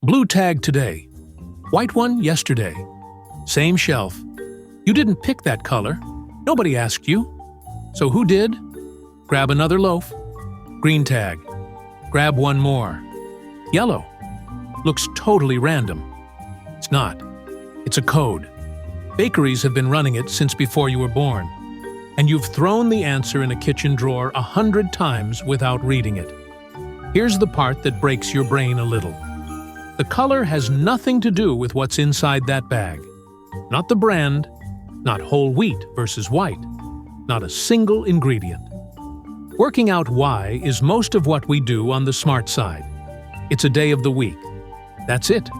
Blue tag today, white one yesterday. Same shelf. You didn't pick that color. Nobody asked you. So who did? Grab another loaf. Green tag. Grab one more. Yellow. Looks totally random. It's not. It's a code. Bakeries have been running it since before you were born. And you've thrown the answer in a kitchen drawer 100 times without reading it. Here's the part that breaks your brain a little. The color has nothing to do with what's inside that bag. Not the brand, not whole wheat versus white, not a single ingredient. Working out why is most of what we do on the smart side. It's a day of the week. That's it.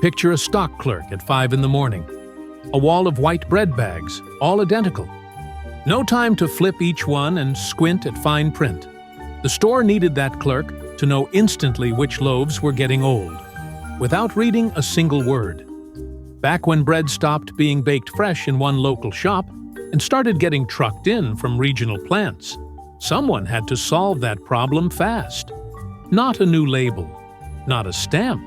Picture a stock clerk at 5 in the morning. A wall of white bread bags, all identical. No time to flip each one and squint at fine print. The store needed that clerk to know instantly which loaves were getting old, without reading a single word. Back when bread stopped being baked fresh in one local shop and started getting trucked in from regional plants, someone had to solve that problem fast. Not a new label, not a stamp.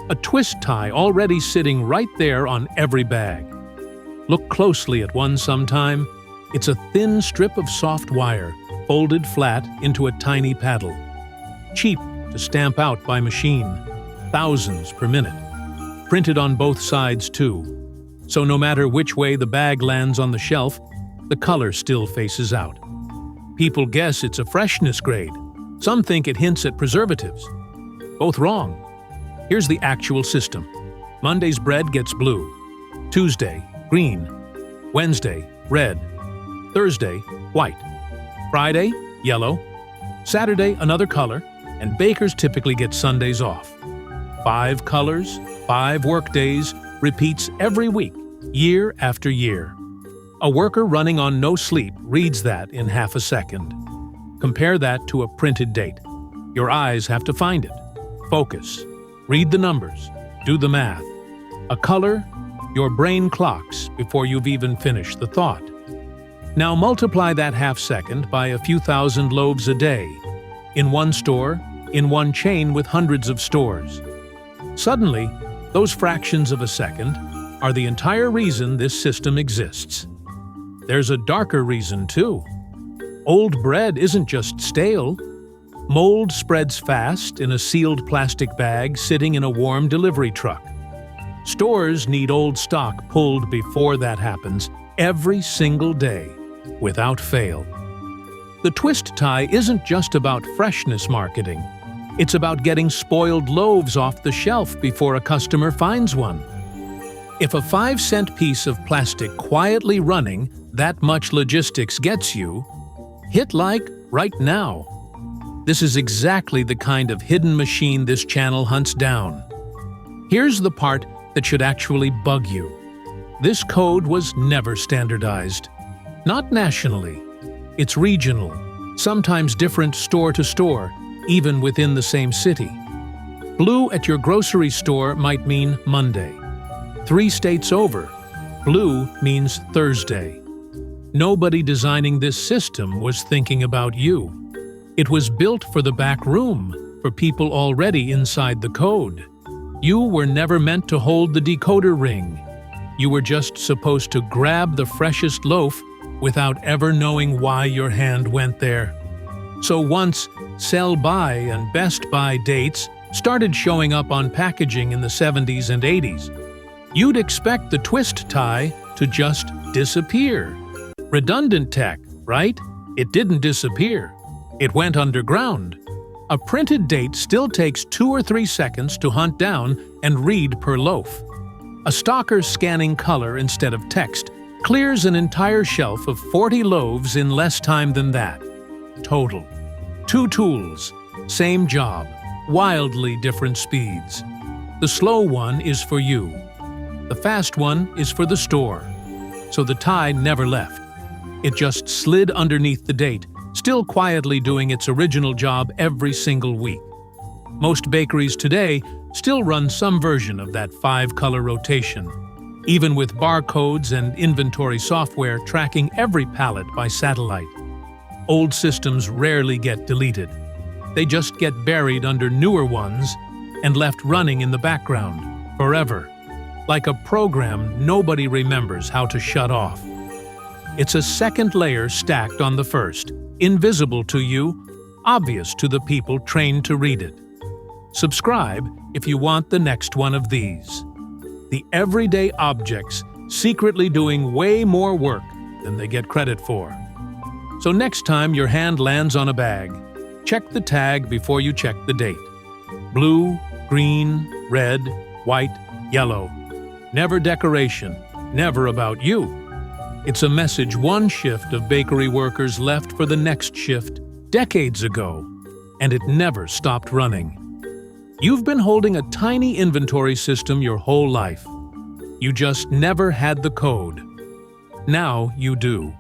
A twist tie already sitting right there on every bag. Look closely at one sometime. It's a thin strip of soft wire, folded flat into a tiny paddle. Cheap to stamp out by machine, thousands per minute. Printed on both sides too. So no matter which way the bag lands on the shelf, the color still faces out. People guess it's a freshness grade. Some think it hints at preservatives. Both wrong. Here's the actual system. Monday's bread gets blue. Tuesday, green. Wednesday, red. Thursday, white. Friday, yellow. Saturday, another color, and bakers typically get Sundays off. 5 colors, 5 work days, repeats every week, year after year. A worker running on no sleep reads that in half a second. Compare that to a printed date. Your eyes have to find it. Focus. Read the numbers. Do the math. A color, your brain clocks before you've even finished the thought. Now multiply that half second by a few thousand loaves a day, in one store, in one chain with hundreds of stores. Suddenly, those fractions of a second are the entire reason this system exists. There's a darker reason too. Old bread isn't just stale. Mold spreads fast in a sealed plastic bag sitting in a warm delivery truck. Stores need old stock pulled before that happens every single day, without fail. The twist tie isn't just about freshness marketing. It's about getting spoiled loaves off the shelf before a customer finds one. If a 5-cent piece of plastic quietly running that much logistics gets you, hit like right now. This is exactly the kind of hidden machine this channel hunts down. Here's the part that should actually bug you. This code was never standardized. Not nationally. It's regional, sometimes different store to store, even within the same city. Blue at your grocery store might mean Monday. 3 states over, blue means Thursday. Nobody designing this system was thinking about you. It was built for the back room, for people already inside the code. You were never meant to hold the decoder ring. You were just supposed to grab the freshest loaf without ever knowing why your hand went there. So once sell-by and best-by dates started showing up on packaging in the 70s and 80s, you'd expect the twist tie to just disappear. Redundant tech, right? It didn't disappear. It went underground. A printed date still takes 2 or 3 seconds to hunt down and read per loaf. A stalker scanning color instead of text clears an entire shelf of 40 loaves in less time than that. Total. 2 tools, same job, wildly different speeds. The slow one is for you. The fast one is for the store. So the tie never left. It just slid underneath the date, still quietly doing its original job every single week. Most bakeries today still run some version of that 5-color rotation, even with barcodes and inventory software tracking every pallet by satellite. Old systems rarely get deleted. They just get buried under newer ones and left running in the background, forever. Like a program nobody remembers how to shut off. It's a second layer stacked on the first, invisible to you, obvious to the people trained to read it. Subscribe if you want the next one of these. The everyday objects secretly doing way more work than they get credit for. So next time your hand lands on a bag, check the tag before you check the date. Blue, green, red, white, yellow. Never decoration, never about you. It's a message one shift of bakery workers left for the next shift decades ago, and it never stopped running. You've been holding a tiny inventory system your whole life. You just never had the code. Now you do.